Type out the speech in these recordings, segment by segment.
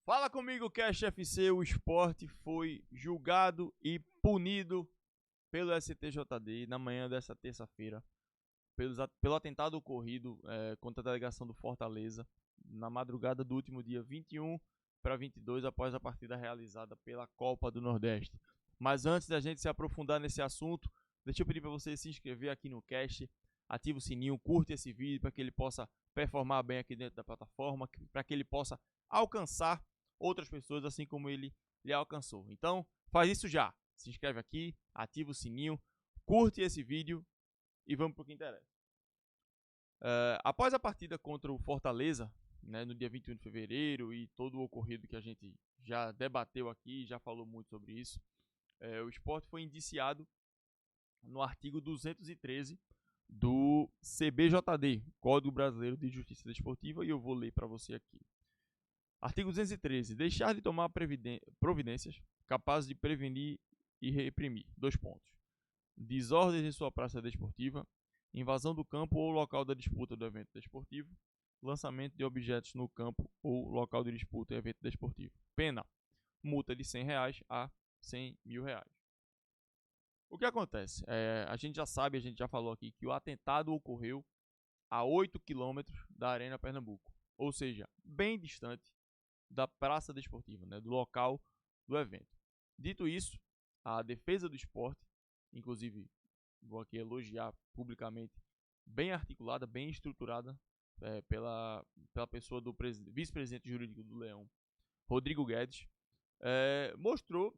Fala comigo, Cash FC. O Sport foi julgado e punido pelo STJD na manhã dessa terça-feira pelo atentado ocorrido contra a delegação do Fortaleza na madrugada do último dia 21 para 22 após a partida realizada pela Copa do Nordeste. Mas antes da gente se aprofundar nesse assunto, deixa eu pedir para você se inscrever aqui no Cash, ativa o sininho, curte esse vídeo para que ele possa performar bem aqui dentro da plataforma, para que ele possa alcançar outras pessoas assim como ele alcançou. Então, faz isso já. Se inscreve aqui, ativa o sininho, curte esse vídeo e vamos para o que interessa. Após a partida contra o Fortaleza, né, no dia 21 de fevereiro e todo o ocorrido que a gente já debateu aqui, já falou muito sobre isso, o Sport foi indiciado no artigo 213 do CBJD, Código Brasileiro de Justiça Desportiva, e eu vou ler para você aqui. Artigo 213. Deixar de tomar providências capazes de prevenir e reprimir. 2 pontos. Desordens em sua praça desportiva, invasão do campo ou local da disputa do evento desportivo, lançamento de objetos no campo ou local de disputa em evento desportivo. Pena: multa de R$100 a R$100.000. O que acontece? A gente já sabe, a gente já falou aqui que o atentado ocorreu a 8 km da Arena Pernambuco, ou seja, bem distante da praça desportiva, né, do local do evento. Dito isso, a defesa do Sport, inclusive vou aqui elogiar publicamente, bem articulada, bem estruturada pela pessoa do vice-presidente jurídico do Leão, Rodrigo Guedes, mostrou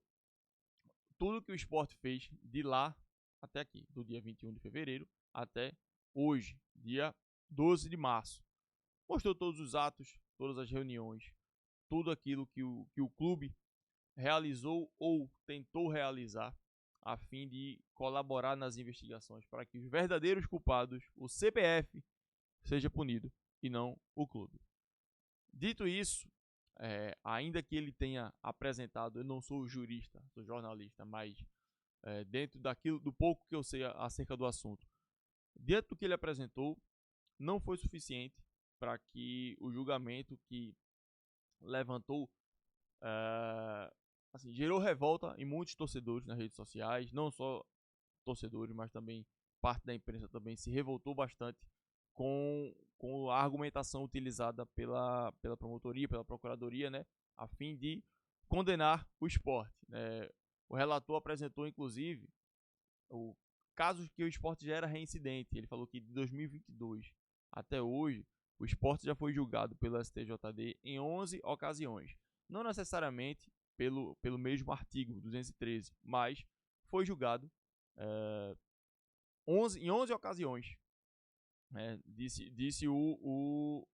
tudo que o Sport fez de lá até aqui, do dia 21 de fevereiro até hoje, dia 12 de março. Mostrou todos os atos, todas as reuniões, tudo aquilo que o clube realizou ou tentou realizar a fim de colaborar nas investigações para que os verdadeiros culpados, o CBF, seja punido e não o clube. Dito isso, ainda que ele tenha apresentado, eu não sou jurista, sou jornalista, mas dentro do pouco que eu sei acerca do assunto, dentro do que ele apresentou, não foi suficiente para que o julgamento que levantou, gerou revolta em muitos torcedores nas redes sociais, não só torcedores, mas também parte da imprensa também se revoltou bastante com a argumentação utilizada pela promotoria, pela procuradoria, né, a fim de condenar o Sport. O relator apresentou, inclusive, casos que o Sport já era reincidente. Ele falou que de 2022 até hoje, o Sport já foi julgado pelo STJD em 11 ocasiões. Não necessariamente pelo mesmo artigo 213, mas foi julgado em 11 ocasiões. Disse vou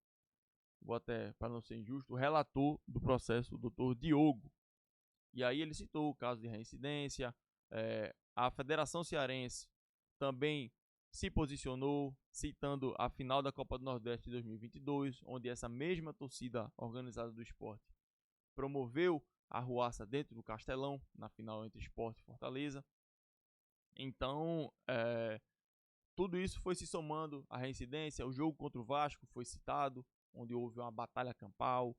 até, para não ser injusto, o relator do processo, o doutor Diogo. E aí ele citou o caso de reincidência. A Federação Cearense também se posicionou, citando a final da Copa do Nordeste de 2022, onde essa mesma torcida organizada do Sport promoveu a arruaça dentro do Castelão, na final entre Sport e Fortaleza. Então, tudo isso foi se somando à reincidência. O jogo contra o Vasco foi citado, onde houve uma batalha campal.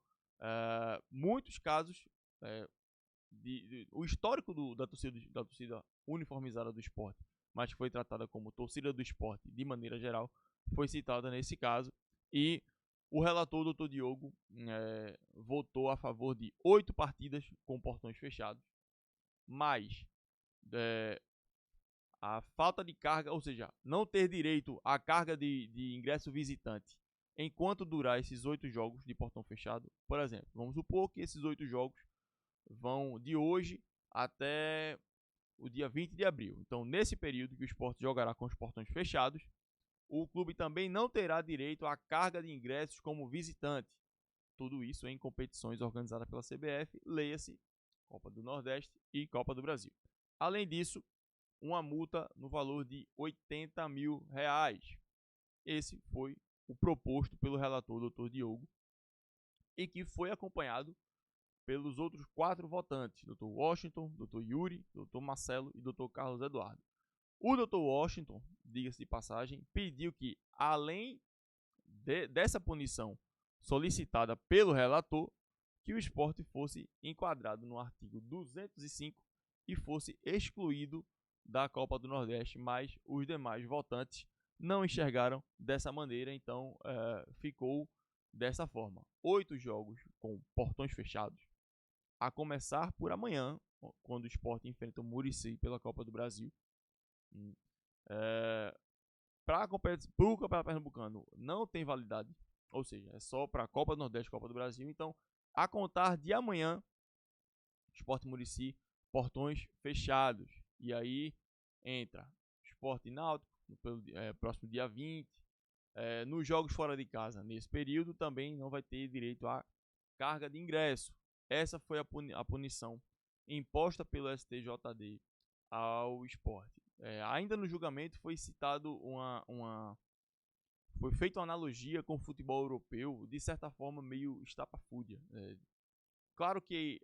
Muitos casos, o histórico da torcida uniformizada do Sport, mas que foi tratada como torcida do Sport de maneira geral, foi citada nesse caso. E o relator, o Dr. Diogo, votou a favor de 8 partidas com portões fechados, mas a falta de carga, ou seja, não ter direito à carga de ingresso visitante enquanto durar esses 8 jogos de portão fechado. Por exemplo, vamos supor que esses 8 jogos vão de hoje até o dia 20 de abril. Então, nesse período que o Sport jogará com os portões fechados, o clube também não terá direito à carga de ingressos como visitante. Tudo isso em competições organizadas pela CBF, leia-se Copa do Nordeste e Copa do Brasil. Além disso, uma multa no valor de R$80.000. Esse foi o proposto pelo relator Dr. Diogo e que foi acompanhado pelos outros 4 votantes, Dr. Washington, Dr. Yuri, Dr. Marcelo e Dr. Carlos Eduardo. O Dr. Washington, diga-se de passagem, pediu que, além dessa punição solicitada pelo relator, que o Sport fosse enquadrado no artigo 205 e fosse excluído da Copa do Nordeste, mas os demais votantes não enxergaram dessa maneira, então ficou dessa forma. 8 jogos com portões fechados, a começar por amanhã, quando o Sport enfrenta o Muricy pela Copa do Brasil. Para o Campeonato Pernambucano não tem validade, ou seja, é só para a Copa do Nordeste e Copa do Brasil. Então, a contar de amanhã, Sport Muricy, portões fechados. E aí entra Sport e Náutico no próximo dia 20. Nos jogos fora de casa, nesse período, também não vai ter direito à carga de ingresso. Essa foi a punição imposta pelo STJD ao Sport. Ainda no julgamento foi citado foi feita uma analogia com o futebol europeu, de certa forma meio estapafúrdia. Claro que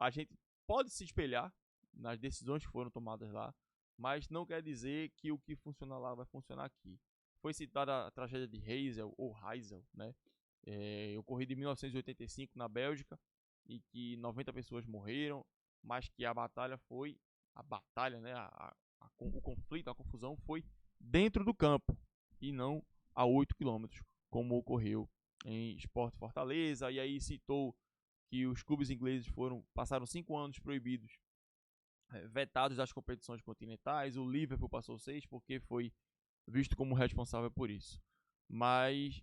a gente pode se espelhar nas decisões que foram tomadas lá, mas não quer dizer que o que funciona lá vai funcionar aqui. Foi citada a tragédia de Heysel, né? Ocorrida em 1985 na Bélgica, e que 90 pessoas morreram, mas que a batalha, né? O conflito, a confusão foi dentro do campo e não a 8 km, como ocorreu em Sport Fortaleza. E aí citou que os clubes ingleses passaram 5 anos proibidos, vetados das competições continentais. O Liverpool passou 6 porque foi visto como responsável por isso.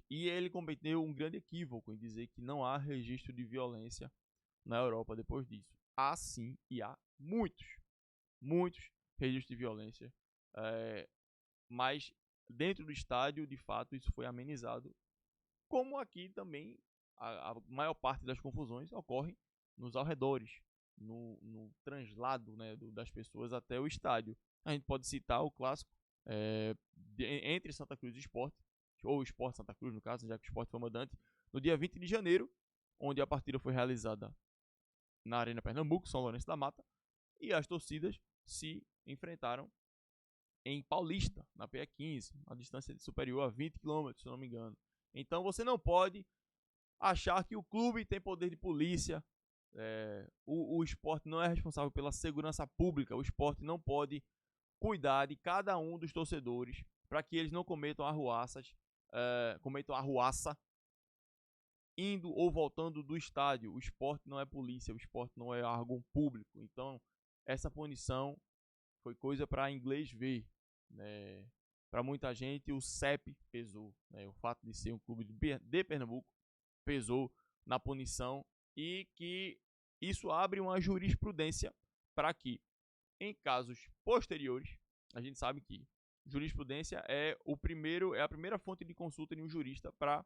E ele cometeu um grande equívoco em dizer que não há registro de violência na Europa depois disso. Há sim, e há muitos registros de violência, mas dentro do estádio, de fato, isso foi amenizado, como aqui também a maior parte das confusões ocorre nos arredores, no translado, né, das pessoas até o estádio. A gente pode citar o clássico entre Santa Cruz e Sport, ou Sport Santa Cruz, no caso, já que o Sport foi mandante, no dia 20 de janeiro, onde a partida foi realizada na Arena Pernambuco, São Lourenço da Mata, e as torcidas se enfrentaram em Paulista, na PE15, uma distância superior a 20 km, se não me engano. Então você não pode achar que o clube tem poder de polícia. O Sport não é responsável pela segurança pública. O Sport não pode cuidar de cada um dos torcedores para que eles não cometam arruaça indo ou voltando do estádio. O Sport não é polícia, o Sport não é órgão público. Então, essa punição foi coisa para inglês ver, né? Para muita gente, o CEP pesou, né? O fato de ser um clube de Pernambuco pesou na punição, e que isso abre uma jurisprudência para que, em casos posteriores, a gente sabe que jurisprudência é a primeira fonte de consulta de um jurista para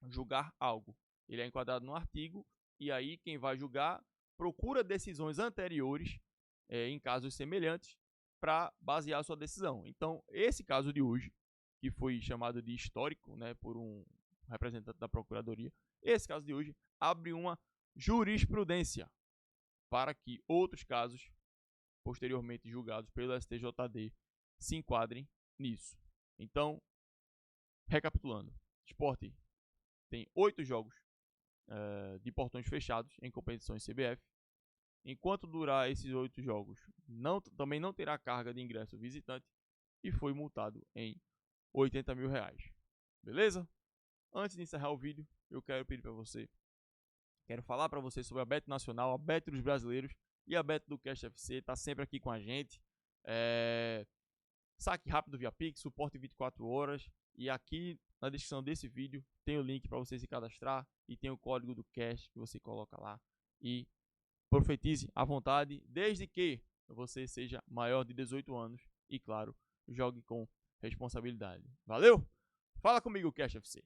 julgar algo. Ele é enquadrado no artigo, e aí quem vai julgar procura decisões anteriores em casos semelhantes para basear sua decisão. Então, esse caso de hoje, que foi chamado de histórico, né, por um representante da Procuradoria, esse caso de hoje abre uma jurisprudência para que outros casos posteriormente julgados pelo STJD se enquadrem nisso. Então, recapitulando, Sport tem 8 jogos de portões fechados em competições CBF. Enquanto durar esses 8 jogos, também não terá carga de ingresso visitante, e foi multado em R$80 mil. Beleza? Antes de encerrar o vídeo, eu quero falar para você sobre a Bet Nacional, a Bet dos brasileiros e a Bet do Cash FC. Tá sempre aqui com a gente. Saque rápido via Pix, suporte 24 horas. E aqui na descrição desse vídeo tem o link para você se cadastrar, e tem o código do Cash que você coloca lá e profetize à vontade, desde que você seja maior de 18 anos e, claro, jogue com responsabilidade. Valeu? Fala comigo, Cash FC.